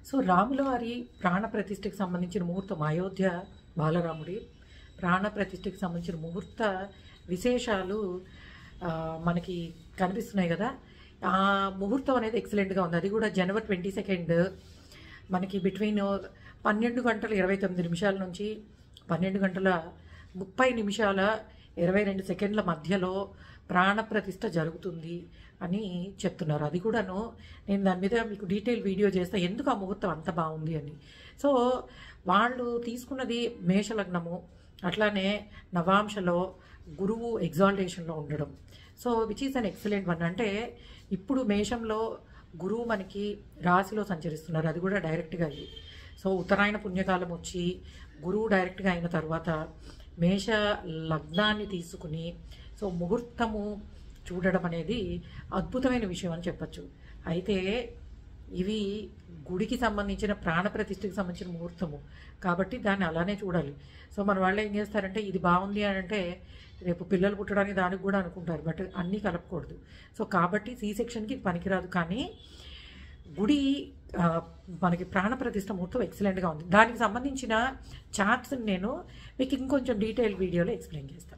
So రాముల వారి ప్రాణ ప్రతిష్ఠకి సంబంధించిన ముహూర్తం అయోధ్య బాలరాముడి ప్రాణ ప్రతిష్ఠకి సంబంధించిన ముహూర్త విశేషాలు మనకి కనిపిస్తున్నాయి కదా. ఆ ముహూర్తం అనేది ఎక్సలెంట్గా ఉంది. అది కూడా జనవరి 22 మనకి బిట్వీన్ 12:29 నుంచి 12:30:22 మధ్యలో ప్రాణ ప్రతిష్ఠ జరుగుతుంది అని చెప్తున్నారు. అది కూడాను నేను దాని మీద మీకు డీటెయిల్ వీడియో చేస్తా, ఎందుకు ఆ ముహూర్తం అంత బాగుంది అని. సో వాళ్ళు తీసుకున్నది మేషలగ్నము, అట్లానే నవాంశలో గురువు ఎగ్జాల్టేషన్లో ఉండడం. So which is an excellent one. అంటే ఇప్పుడు మేషంలో గురువు మనకి రాశిలో సంచరిస్తున్నారు, అది కూడా డైరెక్ట్గా అయ్యి. సో ఉత్తరాయణ పుణ్యకాలం వచ్చి గురువు డైరెక్ట్గా అయిన తర్వాత మేష లగ్నాన్ని తీసుకుని సో ముహూర్తము చూడడం అనేది అద్భుతమైన విషయం అని చెప్పచ్చు. అయితే ఇవి గుడికి సంబంధించిన ప్రాణప్రతిష్ఠకి సంబంధించిన ముహూర్తము కాబట్టి దాన్ని అలానే చూడాలి. సో మన వాళ్ళు ఏం చేస్తారంటే ఇది బాగుంది అని అంటే రేపు పిల్లలు పుట్టడానికి దానికి కూడా అనుకుంటారు, బట్ అన్నీ కలపకూడదు. సో కాబట్టి సి సెక్షన్కి పనికిరాదు. కానీ గుడి మనకి ప్రాణప్రతిష్ఠ ముహూర్తం ఎక్సలెంట్గా ఉంది. దానికి సంబంధించిన చార్ట్స్ని నేను మీకు ఇంకొంచెం డీటెయిల్ వీడియోలో ఎక్స్ప్లెయిన్ చేస్తాను.